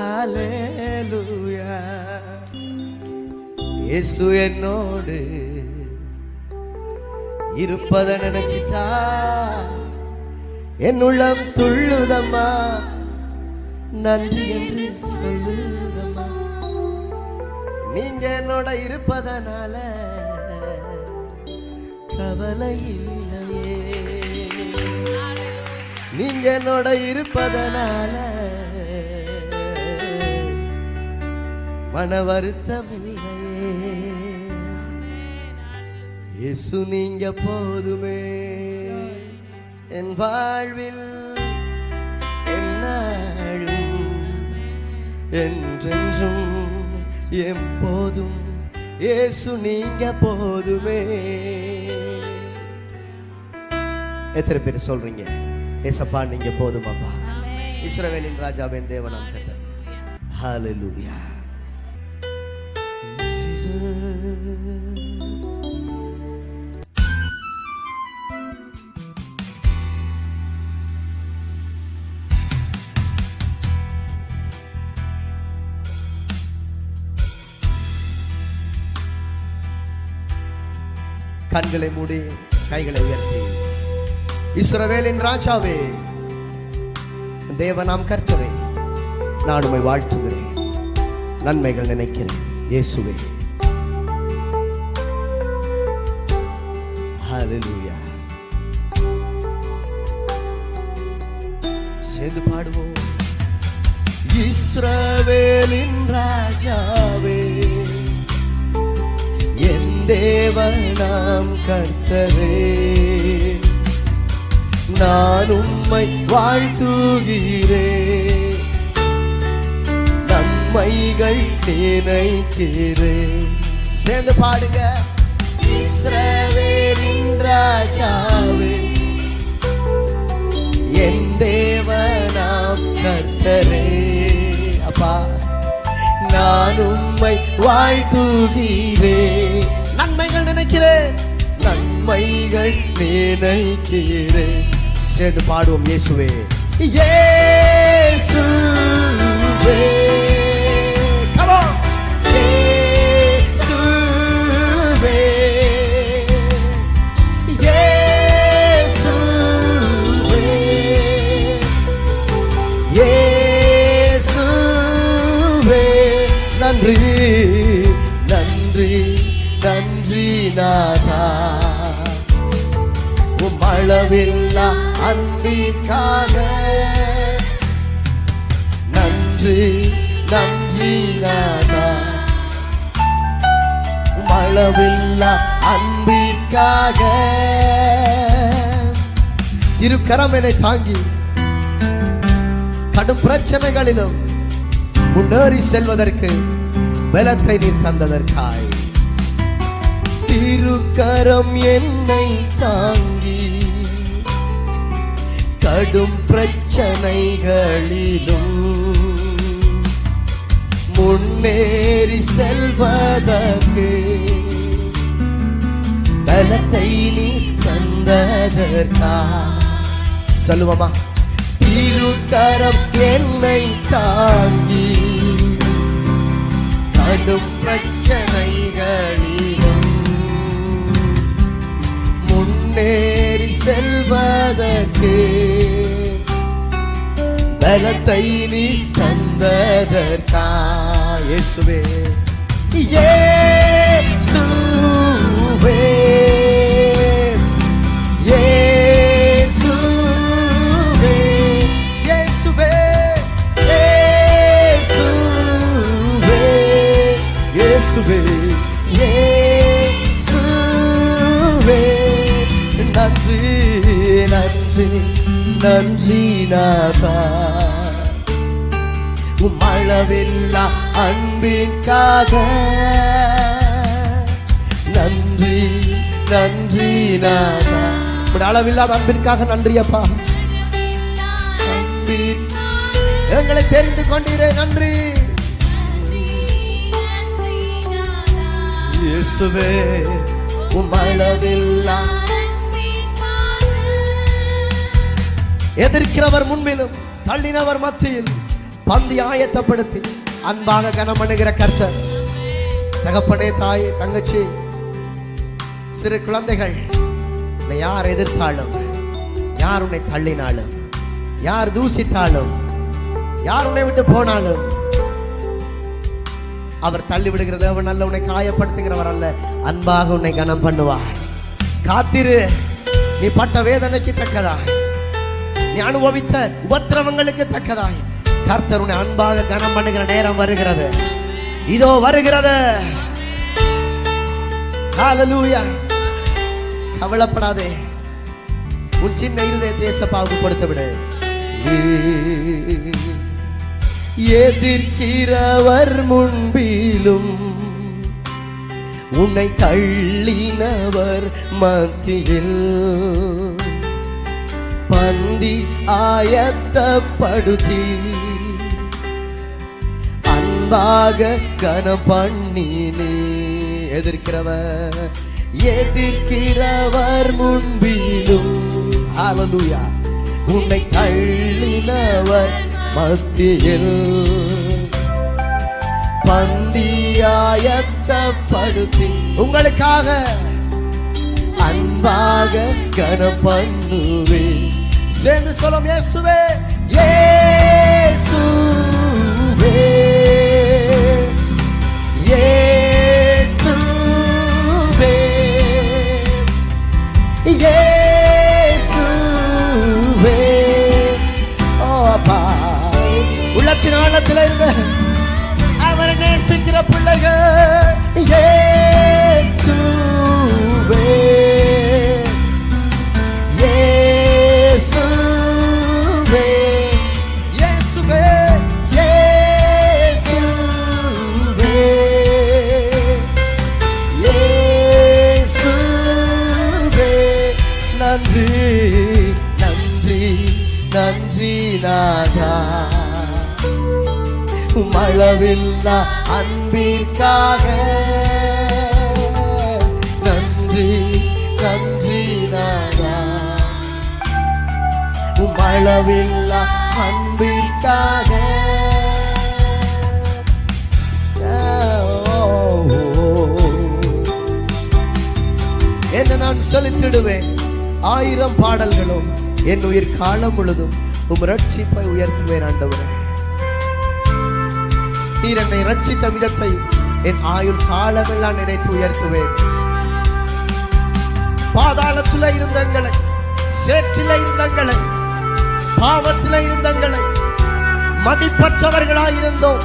ஹல்லேலூயா. இயேசு என்னோடு இருப்பத நினைச்சிட்டா என் உள்ளம் துள்ளுதம்மா, நன்றி என்று சொல்லுதம்மா. நீங்க என்னோட இருப்பதனால கவலை இல்லையே, நீங்க என்னோட இருப்பதனால மன வருத்தம் இல்லையே. இயேசு நீங்க போதுமே என் வாழ்வில், என்னாலும் என்றென்றும் எப்போதும் இயேசு நீங்க போதுமே. எத்தனை பேர் சொல்றீங்க ஏசப்பா நீங்க போதுமாப்பா? இஸ்ரவேலின் ராஜாவின் தேவனாம் கர்த்தர். ஹல்லேலூயா. கண்களை மூடி கைகளை உயர்த்தி, இஸ்ரவேலின் ராஜாவே தேவனாம் கர்த்தரே, நான் உம்மை வாழ்த்துகிறேன், நன்மைகள் நினைக்கிறேன் இயேசுவே. ஹல்லேலூயா. சேர்ந்து பாடுவோம். இஸ்ரவேலின் ராஜாவே என் தேவனாம் கர்த்தரே, நான் உம்மை வாழ்த்துகிறேன், நன்மைகள் நினைக்கிறேன். சேர்ந்து பாடுங்க. இஸ்ரவேலின் ராஜாவே என் தேவனாம் கர்த்தரே, அப்பா நான் உம்மை வாழ்த்துகிறேன், நன்மைகள் நினைக்கிறேன், நன்மைகள் நினைக்கிறேன். சேர்ந்து பாடுவோம். இயேசுவே இயேசுவே, come on. இயேசுவே இயேசுவே இயேசுவே, நன்றி நன்றி நன்றி நாதா, உம் அளவில்லா அன்பிற்காக நன்றி நன்றி நாதா, உம் அளவில்லா அன்பிற்காக. திருக்கரம் என்னை தாங்கி கடும் பிரச்சனைகளிலும் முன்னேறி செல்வதற்கு பலத்தை நீர் தந்ததற்காய், திருக்கரம் என்னை தாங்கி கடும் பிரச்சனைகளிலும் முன்னேறி செல்வதற்கு பலத்தை நீர் தந்ததற்காய். சொல்லுவோமா? திருக்கரம் என்னை தாங்கி கடும் பிரச்சனைகளிலும் முன்னேறி செல்வதற்கு பலத்தை நீ தந்ததற்காய். இயேசுவே இயேசுவே இயேசுவே இயேசுவே இயேசுவே இயேசுவே, நன்றி நன்றி நன்றி நாதா, உம் அளவில்லா அன்பிற்காக நன்றி நன்றி நாதா, உம் அளவில்லா அன்பிற்காக நன்றி அப்பா. எங்களை தெரிந்து கொண்டீரே, நன்றி இயேசுவே. உம் அளவில்லா எதிர்க்கிறவர் முன்பிலும் தள்ளினவர் மத்தியில் பந்தி ஆயத்தப்படுத்தி அன்பாக கனம் பண்ணுகிற கர்த்தர். தகப்பனே, தாயே, தங்கச்சி, சிறு குழந்தைகள், உன்னை யார் எதிர்த்தாலும், யார் உன்னை தள்ளினாலும், யார் தூசித்தாலும், யார் உன்னை விட்டு போனாலும், அவர் தள்ளி விடுகிற தேவன் அல்ல, உன்னை காயப்படுத்துகிறவர் அல்ல. அன்பாக உன்னை கனம் பண்ணுவார். காத்திரு. நீ பட்ட வேதனைக்கு தக்கதாய், நீ அனுபவித்த உபத்திரவங்களுக்கு தக்கதாய் கர்த்தர் உன்னை அன்பாக கனம் பண்ணுகிற நேரம் வருகிறது. இதோ வருகிறது. ஹல்லேலூயா. கவலைப்படாதே. உன் சின்ன இருதயத்தை இயேசுவுக்கு கொடுத்து விடு. எதிர்க்கிறவர் முன்பிலும் உன்னை தள்ளினவர் மத்தியில் பந்தி ஆயத்தப்படுத்தி அன்பாக கனம் பண்ணினே. எதிர்க்கிறவர் முன்பிலும் ஹல்லேலூயா உன்னை தள்ளினவர் மத்தியில் பந்தியாயத்தப்படுத்தி உங்களுக்காக அன்பாக கனம் பண்ணுவேன். சேர்ந்து சொல்லும் இயேசுவே, இயேசுவே, இயேசுவே, இயேசுவே. ஓ அப்பா, உள்ளத்தின் ஆழத்தில் இருந்த அவரை நேசிக்கிற பிள்ளைகள், இயேசுவே, இயேசுவே, இயேசுவே, இயேசுவே, இயேசுவே. நன்றி, நன்றி, நன்றி நாதா, அளவில்லா அன்பிற்காக. நன்றி, நன்றி நாதா, அளவில்லா அன்பிற்காக. என்ன நான் செலுத்திடுவேன் 1000 பாடல்களும் என் உயிர் காலம் முழுதும் உம் ரட்சிப்பை உயர்த்துவேன். ஆண்டவரே, நீர் என்னை ரட்சித்த விதத்தை என் ஆயுள் காலமெல்லாம் நினைத்து உயர்த்துவேன். பாதாளத்தில் இருந்தங்களை, சேற்றில இருந்தங்களை, பாவத்தில் இருந்தங்களை, மதிப்பற்றவர்களாய் இருந்தோம்,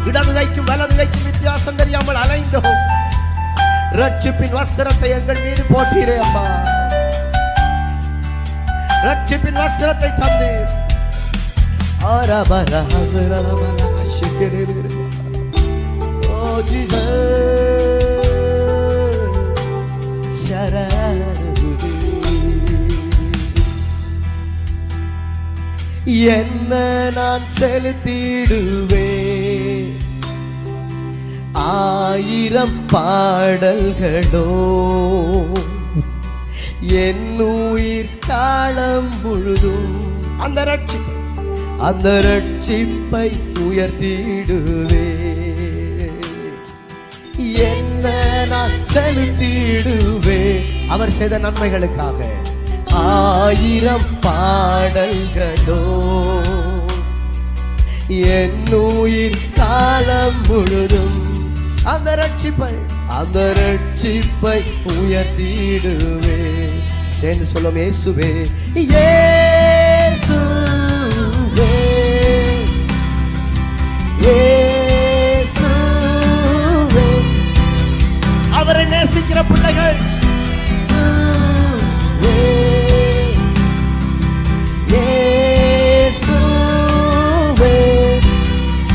இடது கைக்கும் வலது கைக்கும் வித்தியாசம் தெரியாமல் அலைந்தோம். ரட்சிப்பின் வஸ்திரத்தை எங்கள் மீது போட்டீரே அம்மா. ரட்சிப்பின் வஸ்திரத்தை தந்தீர். Oh Jesus, என்ன நான் செலுத்திடுவேன் 1000 பாடல்களோ என் உயிர் காலம் முழுதும் அந்த ரட்சிப்பை உயர்த்திடுவே. என்ன நான் செலுத்திடுவே அவர் செய்த நன்மைகளுக்காக. 1000 பாடல்களோ என் உயிர் காலம் முழுதும் அந்த ரட்சிப்பை உயர்த்திடுவே. சேர்ந்து சொல்லும் இயேசுவே, இயேசுவே, இயேசுவே. அவரை நேசிக்கிற பிள்ளைகள் இயேசுவே,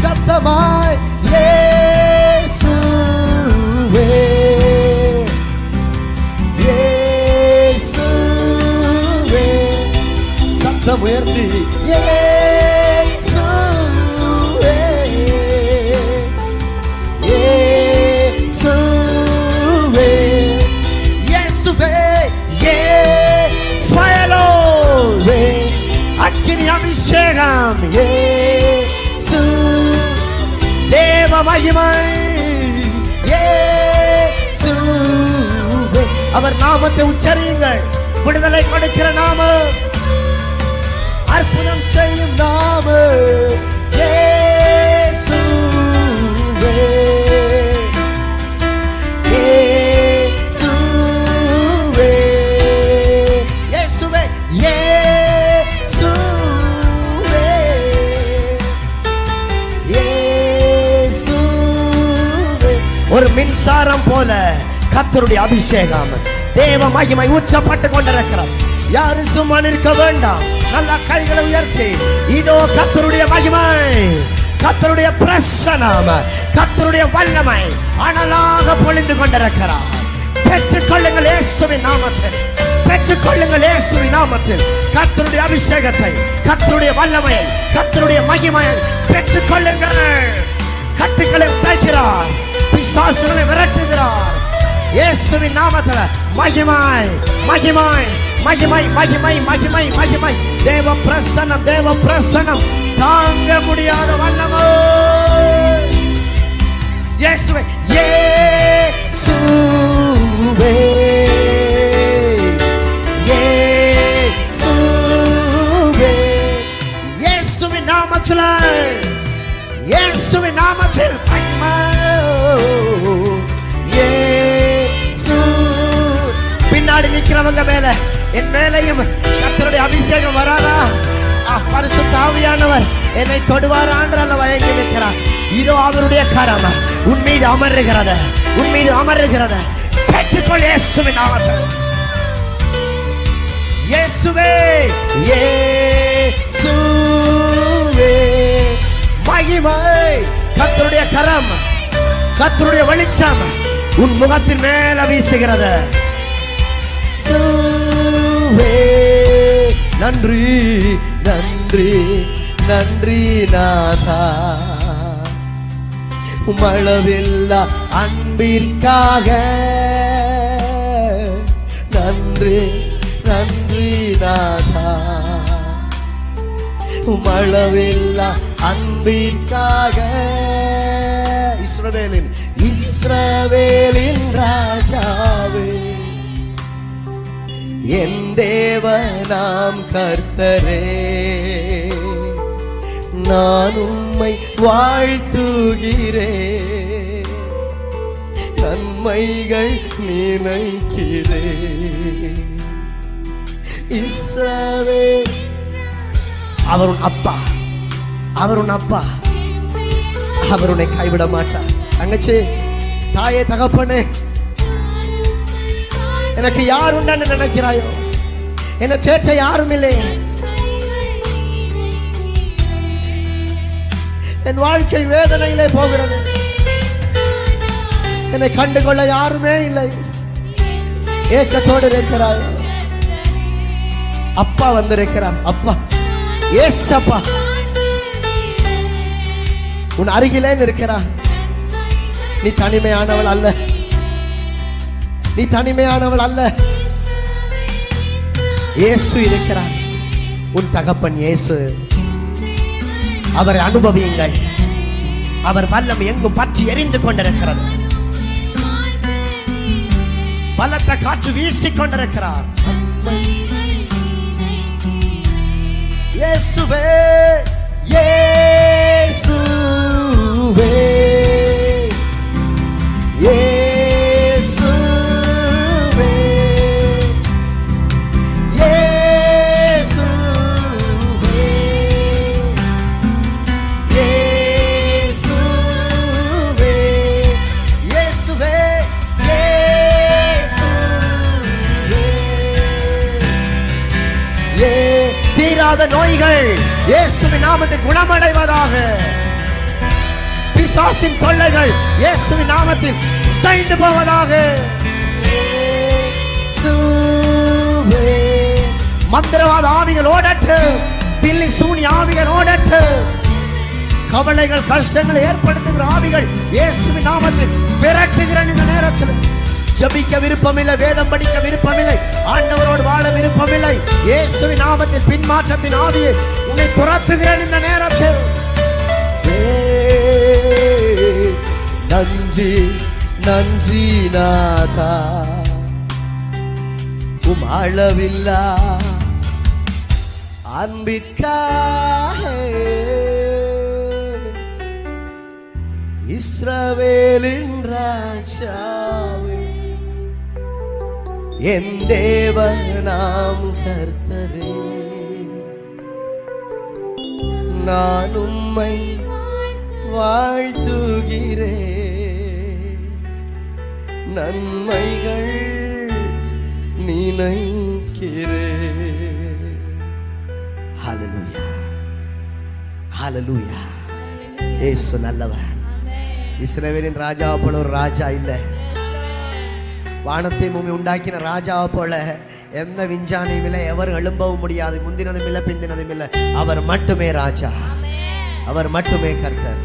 சத்தமாய் இயேசுவே, இயேசுவே, சத்தம் உயர்த்தி இயேசுவே, இயேசுவே, இயேசுவே, இயேசுவே, அக்கினி அபிஷேகம் இயேசுவே, மகிமை இயேசுவே. அவர் நாமத்தை உச்சரியுங்கள். விடுதலை கொடுக்கிற நாமம், அற்புதம் செய்யும் நாமம் இயேசுவே. இயேசுவே இயேசுவே இயேசுவே இயேசுவே. ஒரு மின்சாரம் போல கர்த்தருடைய அபிஷேகம், தேவ மகிமை ஊற்றப்பட்டு கொண்டிருக்கிறது. யாரும் சும்மா நிற்க வேண்டாம். நல்ல கைகளை உயர்த்தி, இதோ கர்த்தருடைய மகிமை, கர்த்தருடைய பிரசன்னம், கர்த்தருடைய வல்லமை அனலாக பொழிந்து கொண்டிருக்கிறார். பெற்றுக்கொள்ளுங்கள் இயேசுவின் நாமத்தில், பெற்றுக்கொள்ளுங்கள் இயேசுவின் நாமத்தில். கர்த்தருடைய அபிஷேகத்தை, கர்த்தருடைய வல்லமையை, கர்த்தருடைய மகிமையை பெற்றுக்கொள்ளுங்கள். கட்டுக்களை உடைக்கிறார், பிசாசுகளை விரட்டுகிறார். இயேசுவின் நாமத்தில் மகிமை மகிமை மகிமை மகிமை மகிமை மகிமை. தேவ பிரசன்னம், தேவ பிரசன்னம், தாங்க முடியாத வல்லமை. இயேசுவே இயேசுவே இயேசுவே. இயேசுவின் நாமத்தில், இயேசுவின் நாமத்தில் மகிமை. பின்னாடி நிக்கிறவங்க மேல, என் மேலையும் கர்த்தருடைய அபிஷேகம் வராதா? பரிசுத்த ஆவியானவர் என்னை தொடுவாரான்ற வயங்கி நிற்கிறார். இதோ அவருடைய கரம் உன் மீது அமருகிறது, உன் மீது அமருகிறது. பெற்றுக்கொள் இயேசுவின் நாமத்தில். இயேசுவே இயேசுவே மகிமை. கர்த்தருடைய கரம், கர்த்தருடைய வெளிச்சம் உன் முகத்தின் மேல வீசுகிறது. நன்றி நன்றி நன்றி நாதா, உமளவில்லா அன்பிற்காக. நன்றி நன்றி நாதா, உமளவில்லா அன்பிற்காக. இஸ்ரவேலின் இஸ்ரவேலின் ராஜாவே, என் தேவனாம் கர்த்தரே, நான் உம்மை வாழ்த்துகிறேன், நன்மைகள் நினைக்கிறேன். இஸ்ரவேல் அவர் உன் அப்பா, அவர் உன் அப்பா, அவர் உன்னை கைவிட மாட்டார். தங்கச்சி, தாயே, தகப்பனே, எனக்கு யார் உண்டான்னு நினைக்கிறாயோ, என்ன சேச்ச யாரும் இல்லை. என் வாழ்க்கை வேதனையிலே போகிறது, என்னை கண்டுகொள்ள யாருமே இல்லை. ஏக்கத்தோடு இருக்கிறாய். அப்பா வந்திருக்கிறார். அப்பா ஏசப்பா உன் அருகிலே இருக்கிறார். நீ தனிமையானவள் அல்ல, நீ தனிமையானவள் அல்ல. இயேசு இருக்கிறார், உன் தகப்பன் இயேசு. அவரை அனுபவியுங்கள். அவர் வல்லம் எங்கும் பற்றி எரிந்து கொண்டிருக்கிறது. பலத்த காற்று வீசிக் கொண்டிருக்கிறார். இயேசுவே இயேசுவே இயேசுவே இயேசுவே இயேசுவே இயேசுவே இயேசுவே. தீராத நோய்கள் இயேசுவின் நாமத்தில் குணமடைவதாக. பிசாசின் தொல்லைகள் இயேசுவின் நாமத்தில் உடைந்து போவதாக. மந்திரவாத ஆவிகள் ஓடட்டு, பில்லி சூனி ஆவிகள் ஓடட்டு. கவலைகள் கஷ்டங்களை ஏற்படுத்துகிற ஆவிகள் இயேசுவின் நாமத்தில் விரட்டுகிற இந்த நேரத்தில் ஜபிக்க விருப்பமில்லை, வேதம் படிக்க விருப்பமில்லை, ஆண்டவரோடு வாழ விருப்பமில்லை. இயேசுவின் நாமத்தில் பின்மாற்றத்தின் ஆவியை உன்னை துரத்துகிறேன் இந்த நேரத்தில். நன்றி நன்றி நாதா, உம் அளவில்லா அன்பிற்காக இஸ்ரவேலின் ராஜாவே, என் தேவனாம் கர்த்தரே, நான் உம்மை வாழ்த்துகிறேன், நன்மைகள் நினைக்கிறேன். ஹல்லேலூயா, ஹல்லேலூயா. இயேசு நல்லவர். இஸ்ரவேலின் ராஜாவை போல ஒரு ராஜா இல்லை. வானத்தை பூமி உண்டாக்கின ராஜாவை போல எந்த விஞ்ஞானியும் இல்லை, எவர் எழும்பவும் முடியாது. முந்தினதும் இல்லை, பிந்தினதும் இல்லை. அவர் மட்டுமே ராஜா, அவர் மட்டுமே கர்த்தர்.